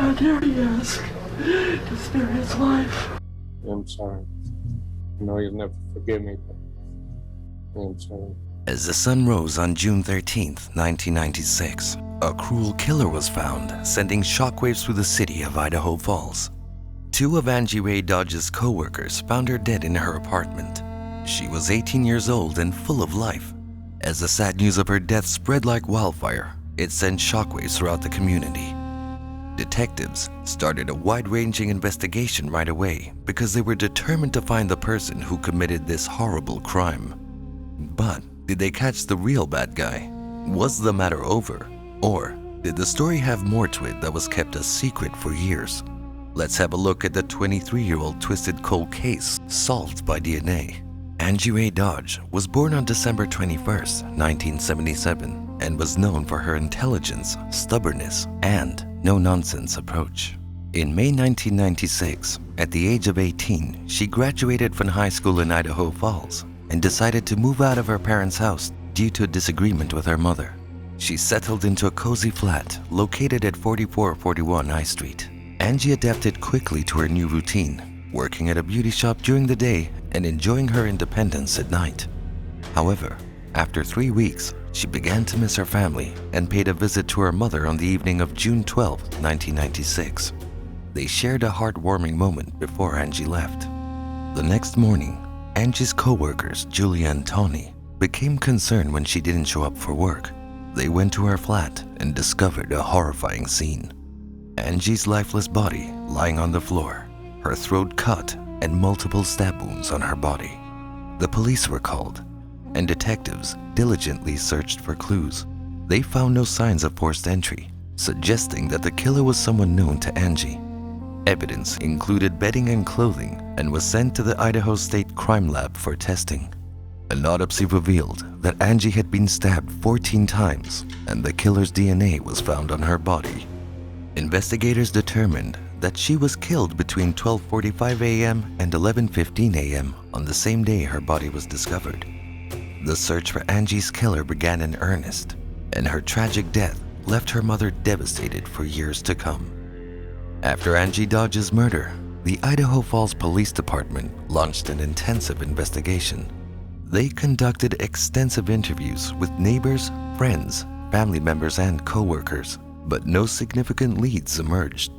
How dare he ask to spare his life? I'm sorry. I know you'll never forgive me, but I'm sorry. As the sun rose on June 13th, 1996, a cruel killer was found, sending shockwaves through the city of Idaho Falls. Two of Angie Ray Dodge's co-workers found her dead in her apartment. She was 18 years old and full of life. As the sad news of her death spread like wildfire, it sent shockwaves throughout the community. Detectives started a wide-ranging investigation right away because they were determined to find the person who committed this horrible crime. But did they catch the real bad guy? Was the matter over? Or did the story have more to it that was kept a secret for years? Let's have a look at the 23-year-old twisted cold case solved by DNA. Angie Ray Dodge was born on December 21, 1977, and was known for her intelligence, stubbornness, and no-nonsense approach. In May 1996, at the age of 18, she graduated from high school in Idaho Falls and decided to move out of her parents' house due to a disagreement with her mother. She settled into a cozy flat located at 4441 High Street. Angie adapted quickly to her new routine, working at a beauty shop during the day and enjoying her independence at night. However, after 3 weeks, she began to miss her family and paid a visit to her mother on the evening of June 12, 1996. They shared a heartwarming moment before Angie left. The next morning, Angie's co-workers, Julia and Tony, became concerned when she didn't show up for work. They went to her flat and discovered a horrifying scene. Angie's lifeless body lying on the floor, her throat cut, and multiple stab wounds on her body. The police were called, and detectives diligently searched for clues. They found no signs of forced entry, suggesting that the killer was someone known to Angie. Evidence included bedding and clothing and was sent to the Idaho State Crime Lab for testing. An autopsy revealed that Angie had been stabbed 14 times and the killer's DNA was found on her body. Investigators determined that she was killed between 12:45 a.m. and 11:15 a.m. on the same day her body was discovered. The search for Angie's killer began in earnest, and her tragic death left her mother devastated for years to come. After Angie Dodge's murder, the Idaho Falls Police Department launched an intensive investigation. They conducted extensive interviews with neighbors, friends, family members, and co-workers, but no significant leads emerged.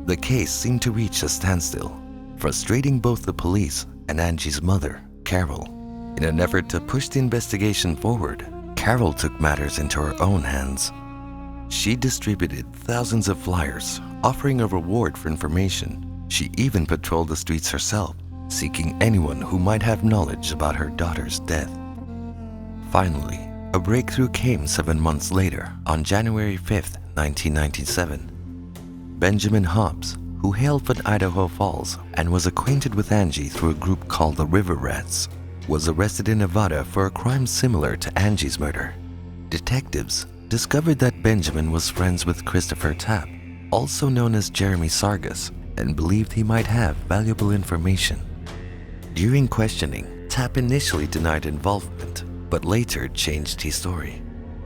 The case seemed to reach a standstill, frustrating both the police and Angie's mother, Carol. In an effort to push the investigation forward, Carol took matters into her own hands. She distributed thousands of flyers, offering a reward for information. She even patrolled the streets herself, seeking anyone who might have knowledge about her daughter's death. Finally, a breakthrough came 7 months later, on January 5, 1997. Benjamin Hobbs, who hailed from Idaho Falls and was acquainted with Angie through a group called the River Rats, was arrested in Nevada for a crime similar to Angie's murder. Detectives discovered that Benjamin was friends with Christopher Tapp, also known as Jeremy Sargas, and believed he might have valuable information. During questioning, Tapp initially denied involvement, but later changed his story.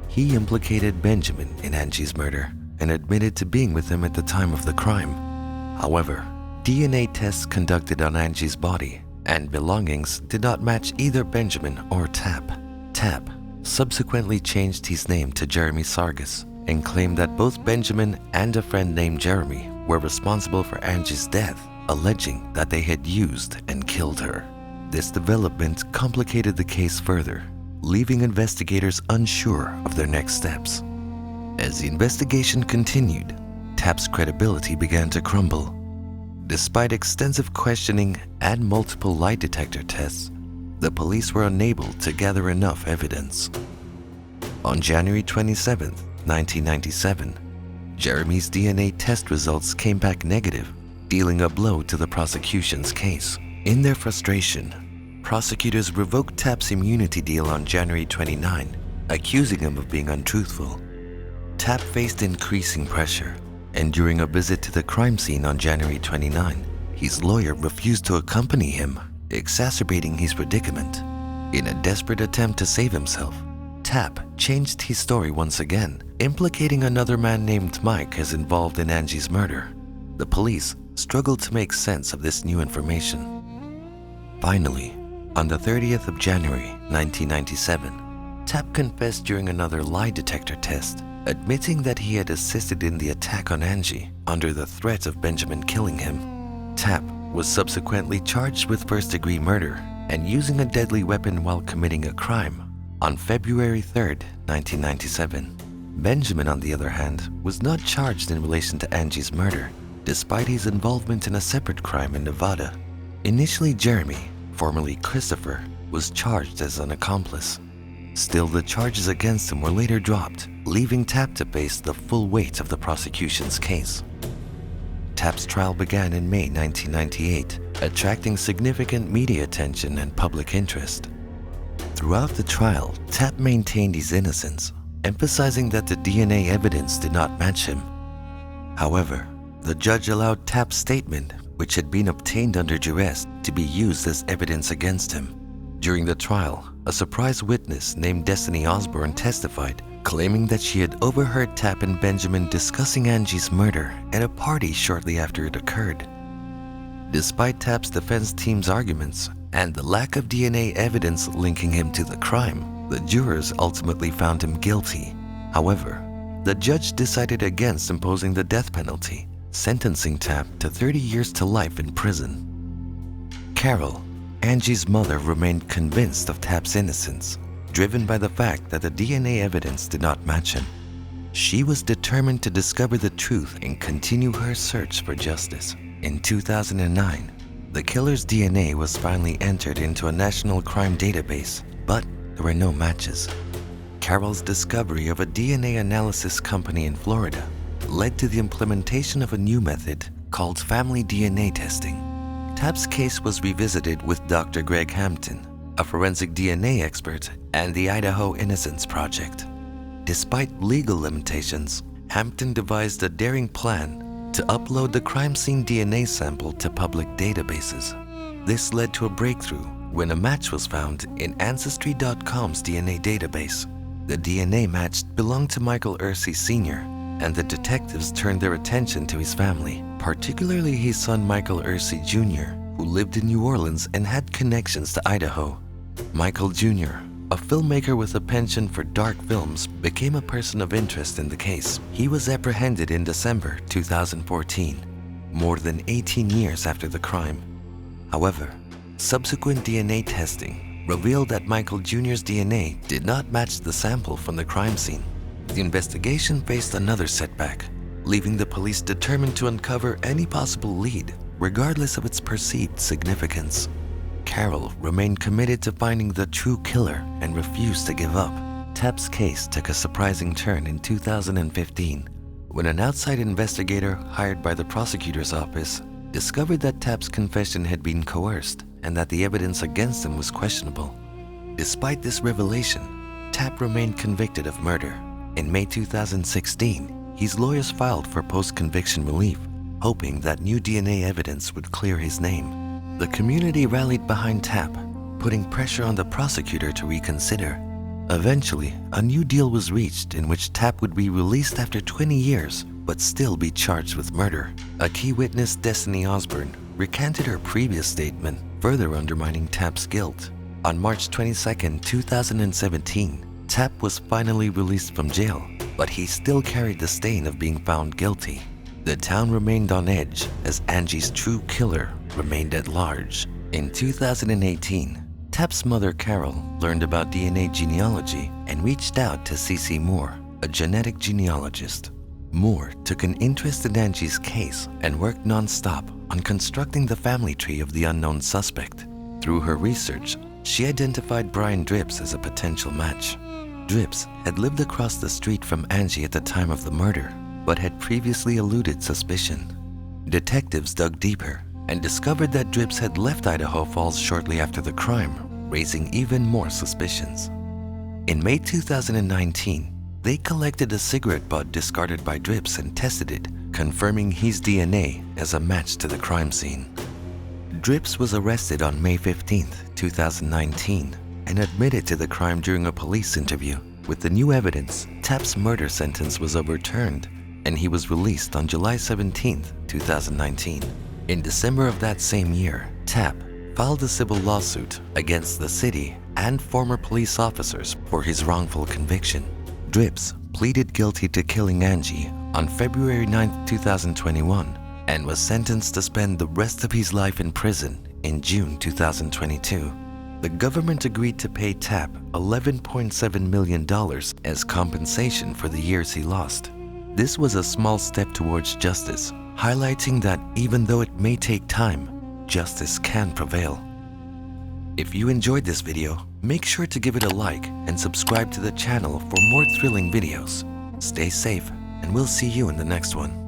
He implicated Benjamin in Angie's murder and admitted to being with him at the time of the crime. However, DNA tests conducted on Angie's body and belongings did not match either Benjamin or Tapp. Tapp subsequently changed his name to Jeremy Sargas and claimed that both Benjamin and a friend named Jeremy were responsible for Angie's death, alleging that they had used and killed her. This development complicated the case further, leaving investigators unsure of their next steps. As the investigation continued, Tapp's credibility began to crumble. Despite extensive questioning and multiple lie detector tests, the police were unable to gather enough evidence. On January 27, 1997, Jeremy's DNA test results came back negative, dealing a blow to the prosecution's case. In their frustration, prosecutors revoked Tapp's immunity deal on January 29, accusing him of being untruthful. Tapp faced increasing pressure, and during a visit to the crime scene on January 29, his lawyer refused to accompany him, exacerbating his predicament. In a desperate attempt to save himself, Tapp changed his story once again, implicating another man named Mike as involved in Angie's murder. The police struggled to make sense of this new information. Finally, on the 30th of January 1997, Tapp confessed during another lie detector test, admitting that he had assisted in the attack on Angie under the threat of Benjamin killing him. Tapp was subsequently charged with first-degree murder and using a deadly weapon while committing a crime on February 3rd, 1997. Benjamin, on the other hand, was not charged in relation to Angie's murder, despite his involvement in a separate crime in Nevada. Initially, Jeremy, formerly Christopher, was charged as an accomplice. Still, the charges against him were later dropped, leaving Tapp to face the full weight of the prosecution's case. Tapp's trial began in May 1998, attracting significant media attention and public interest. Throughout the trial, Tapp maintained his innocence, emphasizing that the DNA evidence did not match him. However, the judge allowed Tapp's statement, which had been obtained under duress, to be used as evidence against him. During the trial, a surprise witness named Destiny Osborne testified, claiming that she had overheard Tapp and Benjamin discussing Angie's murder at a party shortly after it occurred. Despite Tapp's defense team's arguments and the lack of DNA evidence linking him to the crime, the jurors ultimately found him guilty. However, the judge decided against imposing the death penalty, sentencing Tapp to 30 years to life in prison. Carol, Angie's mother, remained convinced of Tapp's innocence, driven by the fact that the DNA evidence did not match him. She was determined to discover the truth and continue her search for justice. In 2009, the killer's DNA was finally entered into a national crime database, but there were no matches. Carol's discovery of a DNA analysis company in Florida led to the implementation of a new method called family DNA testing. Tapp's case was revisited with Dr. Greg Hampton, a forensic DNA expert, and the Idaho Innocence Project. Despite legal limitations, Hampton devised a daring plan to upload the crime scene DNA sample to public databases. This led to a breakthrough when a match was found in Ancestry.com's DNA database. The DNA matched belonged to Michael Ursi Sr., and the detectives turned their attention to his family, particularly his son Michael Ursi Jr., who lived in New Orleans and had connections to Idaho. Michael Jr., a filmmaker with a penchant for dark films, became a person of interest in the case. He was apprehended in December 2014, more than 18 years after the crime. However, subsequent DNA testing revealed that Michael Jr.'s DNA did not match the sample from the crime scene. The investigation faced another setback, leaving the police determined to uncover any possible lead, regardless of its perceived significance. Carol remained committed to finding the true killer and refused to give up. Tapp's case took a surprising turn in 2015 when an outside investigator hired by the prosecutor's office discovered that Tapp's confession had been coerced and that the evidence against him was questionable. Despite this revelation, Tapp remained convicted of murder. In May 2016, his lawyers filed for post-conviction relief, hoping that new DNA evidence would clear his name. The community rallied behind Tapp, putting pressure on the prosecutor to reconsider. Eventually, a new deal was reached in which Tapp would be released after 20 years, but still be charged with murder. A key witness, Destiny Osborne, recanted her previous statement, further undermining Tapp's guilt. On March 22, 2017, Tapp was finally released from jail, but he still carried the stain of being found guilty. The town remained on edge as Angie's true killer remained at large. In 2018, Tapp's mother Carol learned about DNA genealogy and reached out to C.C. Moore, a genetic genealogist. Moore took an interest in Angie's case and worked non-stop on constructing the family tree of the unknown suspect. Through her research, she identified Brian Drips as a potential match. Drips had lived across the street from Angie at the time of the murder, but had previously eluded suspicion. Detectives dug deeper and discovered that Drips had left Idaho Falls shortly after the crime, raising even more suspicions. In May 2019, they collected a cigarette butt discarded by Drips and tested it, confirming his DNA as a match to the crime scene. Drips was arrested on May 15, 2019, and admitted to the crime during a police interview. With the new evidence, Tapp's murder sentence was overturned, and he was released on July 17, 2019. In December of that same year, Tapp filed a civil lawsuit against the city and former police officers for his wrongful conviction. Drips pleaded guilty to killing Angie on February 9, 2021, and was sentenced to spend the rest of his life in prison in June 2022. The government agreed to pay Tapp $11.7 million as compensation for the years he lost. This was a small step towards justice, highlighting that even though it may take time, justice can prevail. If you enjoyed this video, make sure to give it a like and subscribe to the channel for more thrilling videos. Stay safe, and we'll see you in the next one.